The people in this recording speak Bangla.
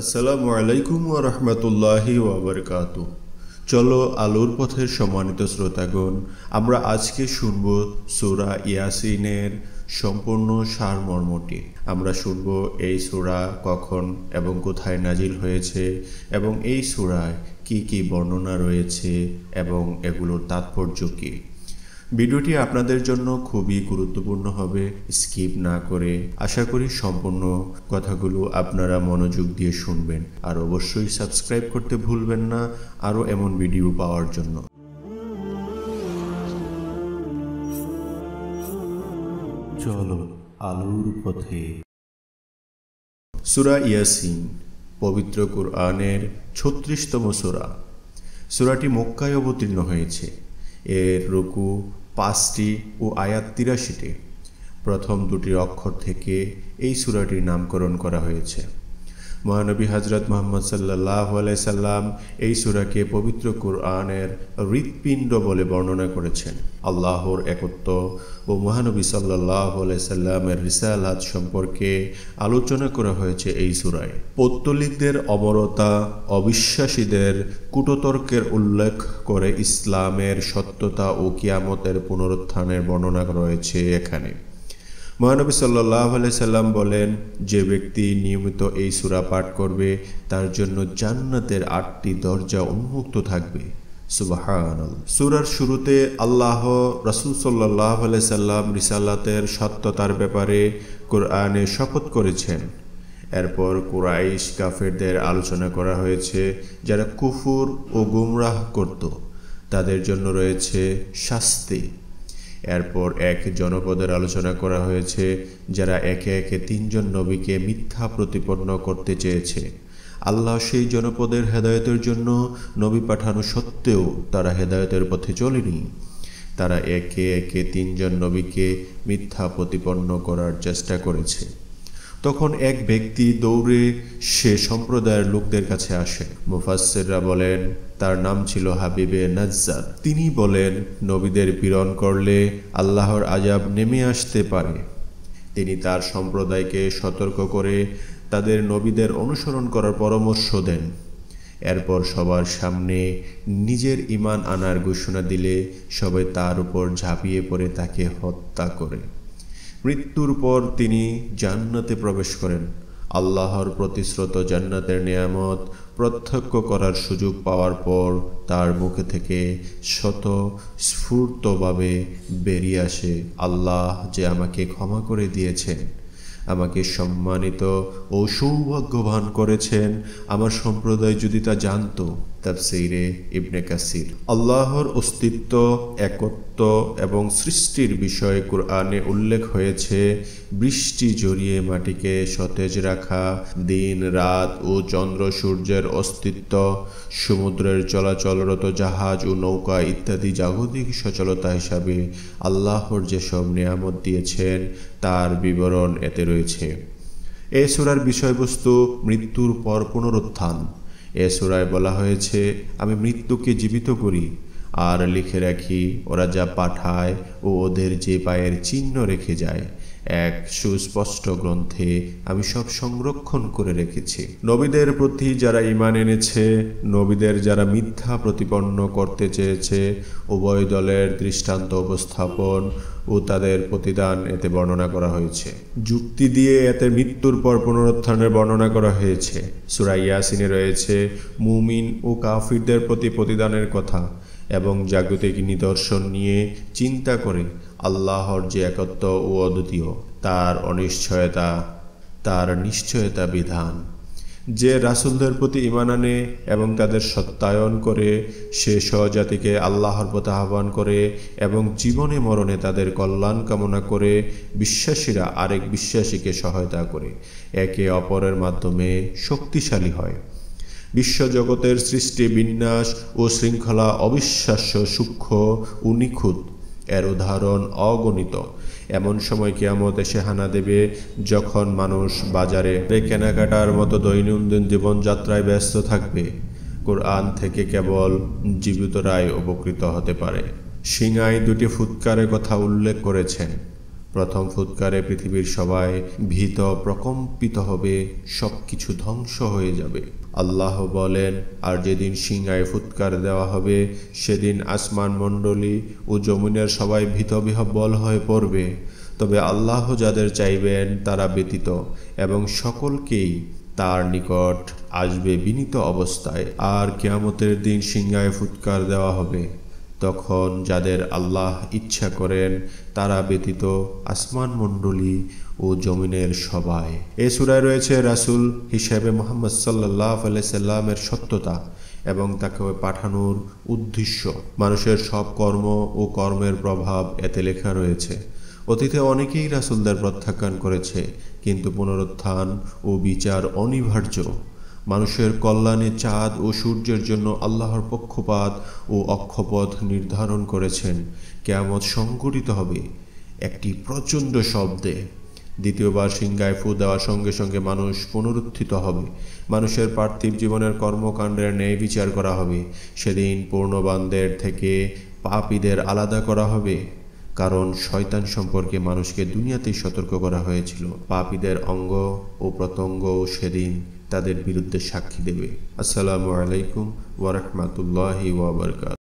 আসসালামু আলাইকুম ওয়া রাহমাতুল্লাহি ওয়া বারাকাতুহু। চলো আলোর পথের সম্মানিত শ্রোতাগণ, আমরা আজকে শুনব সূরা ইয়াসিনের সম্পূর্ণ সারমর্মটি। আমরা শুনব এই সূরা কখন এবং কোথায় নাজিল হয়েছে এবং এই সূরায় কি কি বর্ণনা রয়েছে এবং এগুলোর তাৎপর্য কী। ভিডিওটি আপনাদের জন্য খুবই গুরুত্বপূর্ণ হবে, স্কিপ না করে। আশা করি সম্পূর্ণ কথাগুলো আপনারা মনোযোগ দিয়ে শুনবেন, আর অবশ্যই সাবস্ক্রাইব করতে ভুলবেন না আরও এমন ভিডিও পাওয়ার জন্য। চলো আলোর পথে। সূরা ইয়াসিন পবিত্র কুরআনের ৩৬তম সূরা। সূরাটি মক্কায় অবতীর্ণ হয়েছে। এর রুকু ৫টি ও আয়াত ৮৩টি। প্রথম দুটি অক্ষর থেকে এই সূরাটির নামকরণ করা হয়েছে। মহানবী হযরত মুহাম্মদ সাল্লাল্লাহু আলাইহি সাল্লাম এই সূরাকে পবিত্র কুরআনের হৃৎপিণ্ড বলে বর্ণনা করেছেন। আল্লাহর একত্ব ও মহানবী সাল্লাল্লাহু আলাইহি সাল্লামের রিসালাত সম্পর্কে আলোচনা করা হয়েছে এই সূরায়। পৌত্তলিকদের অমরতা, অবিশ্বাসীদের কূটতর্কের উল্লেখ করে ইসলামের সত্যতা ও কিয়ামতের পুনরুত্থানের বর্ণনা রয়েছে এখানে। মহানবী সাল্লাল্লাহু আলাইহি সাল্লাম বলেন, যে ব্যক্তি নিয়মিত এই সূরা পাঠ করবে তার জন্য জান্নাতের ৮টি দরজা উন্মুক্ত থাকবে। সুবহানাল্লাহ। সূরার শুরুতে আল্লাহ রাসূল সাল্লাল্লাহু আলাইহি সাল্লাম রিসালাতের সত্যতার ব্যাপারে কোরআনে শপথ করেছেন। এরপর কুরাইশ কাফেরদের আলোচনা করা হয়েছে, যারা কুফর ও গুমরাহ করত, তাদের জন্য রয়েছে শাস্তি। এরপর এক জনপদের আলোচনা করা হয়েছে, যারা একে একে ৩ জন নবীকে মিথ্যা প্রতিপন্ন করতে চেয়েছে। আল্লাহ সেই জনপদের হেদায়েতের জন্য নবী পাঠানো সত্ত্বেও তারা হেদায়েতের পথে চলেনি। তারা একে একে ৩ জন নবীকে মিথ্যা প্রতিপন্ন করার চেষ্টা করেছে। তখন এক ব্যক্তি দৌড়ে সে সম্প্রদায়ের লোকদের কাছে আসেন। মুফাসসিররা বলেন তার নাম ছিল হাবিবে নাজ্জার। তিনি বলেন, নবীদের পীড়ন করলে আল্লাহর আযাব নেমে আসতে পারে। তিনি তার সম্প্রদায়কে সতর্ক করে তাদের নবীদের অনুসরণ করার পরামর্শ দেন। এরপর সবার সামনে নিজের ঈমান আনার ঘোষণা দিলে সবাই তার উপর ঝাঁপিয়ে পড়ে তাকে হত্যা করে। মৃত্যুর পর তিনি জান্নাতে প্রবেশ করেন। আল্লাহর প্রতিশ্রুত জান্নাতের নেয়ামত প্রত্যক্ষ করার সুযোগ পাওয়ার পর তার মুখে থেকে স্বতঃস্ফূর্তভাবে বেরিয়ে আসে, আল্লাহ যে আমাকে ক্ষমা করে দিয়েছেন, আমাকে সম্মানিত ও সৌভাগ্যবান করেছেন। আমার সম্প্রদায় যদি তা জানত। তাফসীরে ইবনে কাসির। আল্লাহর অস্তিত্ব, একত্ব এবং সৃষ্টির বিষয়ে কুরআনে উল্লেখ হয়েছে। বৃষ্টি জড়িয়ে মাটিকে সতেজ রাখা, দিন রাত ও চন্দ্র সূর্যের অস্তিত্ব, সমুদ্রের চলাচলরত জাহাজ ও নৌকা ইত্যাদি জাগতিক সচলতা হিসাবে আল্লাহর যেসব নেয়ামত দিয়েছেন তার বিবরণ এতে রয়েছে। এ সূরার বিষয়বস্তু মৃত্যুর পর পুনরুত্থান। এ সূরায় বলা হয়েছে, আমি মৃত্যুকে জীবিত করি আর লিখে রাখি ওরা যা পাঠায় ও ওদের যে পায়ের চিহ্ন রেখে যায়। এক সুস্পষ্ট গ্রন্থে আমি সব সংরক্ষণ করে রেখেছি। নবীদের প্রতি যারা ঈমান এনেছে, নবীদের যারা মিথ্যা প্রতিপন্ন করতে চেয়েছে, উভয় দলের দৃষ্টান্ত উপস্থাপন ও তাদের প্রতিদান এতে বর্ণনা করা হয়েছে। যুক্তি দিয়ে এতে মৃত্যুর পর পুনরুত্থানের বর্ণনা করা হয়েছে। সূরা ইয়াসিনে রয়েছে মুমিন ও কাফিরদের প্রতি প্রতিদানের কথা এবং জাগতিক নিদর্শন নিয়ে চিন্তা করে আল্লাহর যে একত্ব ও অদ্বিতীয়, তার অনিশ্চয়তা, তার নিশ্চয়তা বিধান। যে রাসূলদের প্রতি ঈমান আনে এবং তাদের সত্যায়ন করে, সে স্বজাতিকে আল্লাহর পথে আহ্বান করে এবং জীবনে মরণে তাদের কল্যাণ কামনা করে, বিশ্বাসীরা আরেক বিশ্বাসীকে সহায়তা করে, একে অপরের মাধ্যমে শক্তিশালী হয়। বিশ্বজগতের সৃষ্টি, বিন্যাস ও শৃঙ্খলা অবিশ্বাস্য সূক্ষ্ম ও নিখুঁত। এর উদাহরণ অগণিত। এমন সময় কিয়ামত এসে হানা দেবে যখন মানুষ বাজারে কেনাকাটার মতো দৈনন্দিন জীবনযাত্রায় ব্যস্ত থাকবে। কোরআন থেকে কেবল জীবিতরাই উপকৃত হতে পারে। সিংহায় 2টি ফুৎকারের কথা উল্লেখ করেছেন। প্রথম ফুৎকারে পৃথিবীর সবাই ভীত প্রকম্পিত হবে, সবকিছু ধ্বংস হয়ে যাবে। আল্লাহ বলেন, আর যেদিন সিংহায় ফুৎকার দেওয়া হবে সেদিন আসমান মণ্ডলী ও জমিনের সবাই ভীতবিহ্বল হয়ে পড়বে, তবে আল্লাহ যাদের চাইবেন তারা ব্যতীত এবং সকলকেই তার নিকট আসবে বিনীত অবস্থায়। আর কিয়ামতের দিন সিংহায় ফুৎকার দেওয়া হবে, তখন যাদের আল্লাহ ইচ্ছা করেন তারা ব্যতীত আসমান মণ্ডলী ও জমিনের সবাই। এ সূরায় রয়েছে রাসূল হিসেবে মুহাম্মদ সাল্লাল্লাহু আলাইহি সাল্লামের সত্যতা এবং তাকে পাঠানোর উদ্দেশ্য। মানুষের সব কর্ম ও কর্মের প্রভাব এতে লেখা রয়েছে। অতীতে অনেকেই রাসূলদের প্রত্যাখ্যান করেছে, কিন্তু পুনরুত্থান ও বিচার অনিবার্য। মানুষের কল্যাণে চাঁদ ও সূর্যের জন্য আল্লাহর পক্ষপাত ও অক্ষপথ নির্ধারণ করেছেন। কিয়ামত সংঘটিত হবে একটি প্রচণ্ড শব্দে। দ্বিতীয়বার সিংহায় ফু দেওয়ার সঙ্গে সঙ্গে মানুষ পুনরুত্থিত হবে। মানুষের পার্থিব জীবনের কর্মকাণ্ডের ন্যায় বিচার করা হবে। সেদিন পূর্ণবানদের থেকে পাপীদের আলাদা করা হবে, কারণ শয়তান সম্পর্কে মানুষকে দুনিয়াতেই সতর্ক করা হয়েছিল। পাপীদের অঙ্গ ও প্রত্যঙ্গ সেদিন তাদের বিরুদ্ধে সাক্ষী দেবে। আসসালামু আলাইকুম ওয়া রাহমাতুল্লাহি ওয়া বারাকাতুহু।